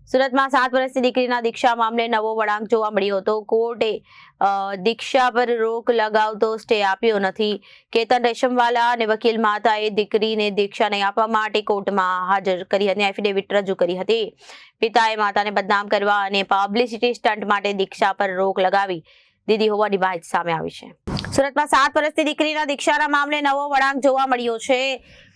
સુરતમાં 7 વર્ષની દીકરીના દીક્ષા મામલે નવો વળાંક જોવા મળ્યો હતો। કોર્ટે દીક્ષા પર રોક લગાવતો સ્ટે આપ્યો નથી। કેતન રેશમવાલા અને વકીલ માતાએ દીકરીને દીક્ષા નહીં આપવા માટે કોર્ટમાં હાજર કરી અને એફિડેવિટ રજૂ કરી હતી। પિતાએ માતાને બદનામ કરવા અને પબ્લિસિટી સ્ટન્ટ માટે દીક્ષા પર રોક લગાવી દીધી હોવાની માહિતી સામે આવી છે। સુરતમાં 7 વર્ષની દીકરીના દીક્ષાના મામલે નવો વળાંક જોવા મળ્યો છે।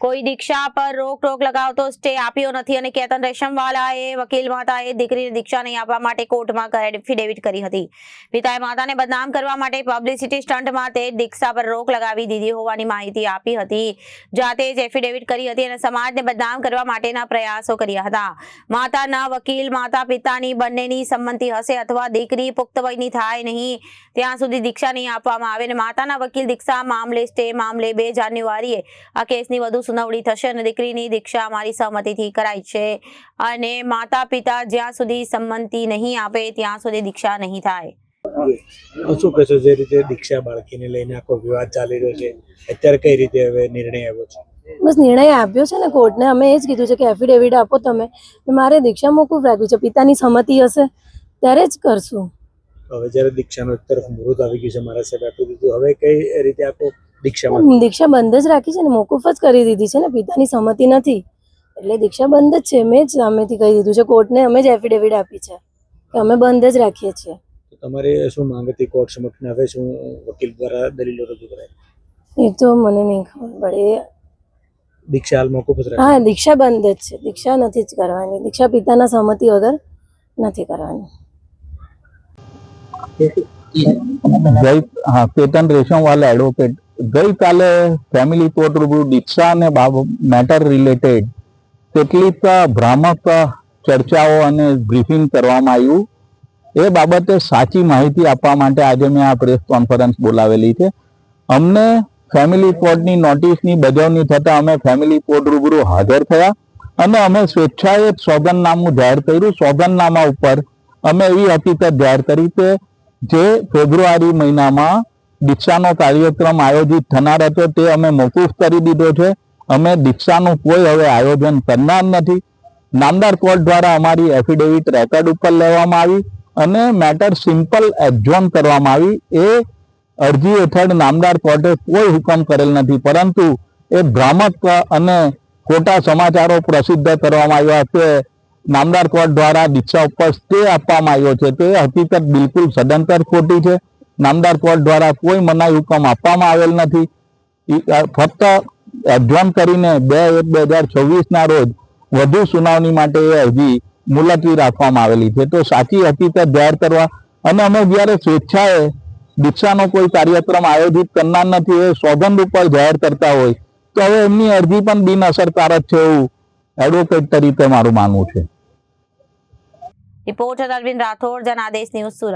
કોઈ દીક્ષા પર રોક લગાવતો સ્ટે આપ્યો નથી અને કેતન રેશમવાલાએ વકીલ માતાએ દીકરીને દીક્ષા નહીં આપવા માટે કોર્ટમાં એફિડેવિટ કરી હતી। પિતાએ માતાને બદનામ કરવા માટે પબ્લિસિટી સ્ટન્ટ માટે દીક્ષા પર રોક લગાવી દીધી હોવાની માહિતી આપી હતી। જાતે જ એફિડેવિટ કરી હતી અને સમાજને બદનામ કરવા માટેના પ્રયાસો કર્યા હતા। માતાના વકીલ માતા પિતાની બંનેની સંમતિ હશે અથવા દીકરી પુખ્ત વયની થાય નહીં ત્યાં સુધી દીક્ષા નહીં આપવામાં આવે। માતાના વકીલ દીક્ષા મામલે સ્ટે મામલે 2 જાન્યુઆરીએ આ કેસની વધુ સુનાવણી થશે અને દીકરીની દીક્ષા અમારી સહમતિથી કરાઈ છે અને માતા પિતા જ્યાં સુધી સંમતિ નહીં આપે ત્યાં સુધી દીક્ષા નહીં થાય। શું કહેશો જે રીતે દીક્ષા બાળકીને લઈને આખો વિવાદ ચાલી રહ્યો છે અત્યારે કઈ રીતે હવે નિર્ણય આવ્યો છે? બસ નિર્ણય આપ્યો છે ને કોર્ટને। અમે એ જ કીધું છે કે એફિડેવિટ આપો તમે, મારે દીક્ષા મોકૂફ રાખ્યું છે। પિતાની સંમતિ હશે ત્યારે જ કરશું। હવે જ્યારે દીક્ષાનો એક તરફ મુહૂર્ત આવી ગયું છે, મારા સાહેબ આપી દીધું, હવે કઈ રીતે આપો દીક્ષામાં? દીક્ષા બંધ જ રાખી છે ને, મોકૂફ જ કરી દીધી છે ને। પિતાની સંમતિ નથી એટલે દીક્ષા બંધ જ છે। મેં જ સામેથી કહી દીધું છે કોર્ટને, અમે જ એફિડેવિટ આપી છે કે અમે બંધ જ રાખીએ છીએ। તમારી શું માંગ હતી કોર્ટ સમક્ષ? હવે શું વકીલ દ્વારા દલીલો રજૂ કરાય? એ તો મને નહીં ખબર પડે। દીક્ષા હાલ મોકૂફ જ રાખી? હા, દીક્ષા બંધ જ છે। દીક્ષા નથી જ કરવાની। દીક્ષા પિતાના સહમતિ વગર નથી કરવાની। કેતન રેશમવાલા એડવોકેટ। ગઈકાલે ફેમિલી કોર્ટ રૂબરૂ દીક્ષા અને મેટર રિલેટેડ કેટલીક ભ્રામક ચર્ચાઓ અને બ્રીફિંગ કરવામાં આવ્યું। એ બાબતે સાચી માહિતી આપવા માટે આજે મેં આ પ્રેસ કોન્ફરન્સ બોલાવેલી છે। અમને ફેમિલી કોર્ટની નોટિસની બજવણી થતાં અમે ફેમિલી કોર્ટ રૂબરૂ હાજર થયા અને અમે સ્વેચ્છાએ સોગંદનામું જાહેર કર્યું। સોગંદનામા ઉપર અમે એવી હકીકત જાહેર કરી કે જે ફેબ્રુઆરી મહિનામાં દીક્ષાનો કાર્યક્રમ આયોજિત થનાર હતો તે અમે મોકૂફ કરી દીધો છે। અમે દીક્ષાનું કોઈ હવે આયોજન કરનાર નથી। નામદાર કોર્ટ દ્વારા અમારી એફિડેવિટ રેકોર્ડ ઉપર લેવામાં આવી અને મેટર સિમ્પલ એડજોર્ન કરવામાં આવી। એ અરજી હેઠળ નામદાર કોર્ટે કોઈ હુકમ કરેલ નથી, પરંતુ એ ભ્રામક અને ખોટા સમાચારો પ્રસિદ્ધ કરવામાં આવ્યા કે નામદાર કોર્ટ દ્વારા દીક્ષા ઉપર સ્ટે આપવામાં આવ્યો છે। તે હકીકત બિલકુલ સદંતર ખોટી છે। નામદાર કોર્ટ દ્વારા કોઈ મનાઈ હુકમ આપવામાં આવેલ નથી। ફક્ત એડજોર્ન કરીને 2/1/2026 રોજ વધુ સુનાવણી માટે એ અરજી મુલતવી રાખવામાં આવેલી છે। તો સાચી હકીકત જાહેર કરવા અને અમે જ્યારે સ્વેચ્છાએ દીક્ષાનો કોઈ કાર્યક્રમ આયોજિત કરનાર નથી એ સોગંદ ઉપર જાહેર કરતા હોય તો હવે એમની અરજી પણ બિનઅસરકારક છે એવું એડવોકેટ તરીકે મારું માનવું છે। Reporter Arvind Rathod, Janadesh news, Surat.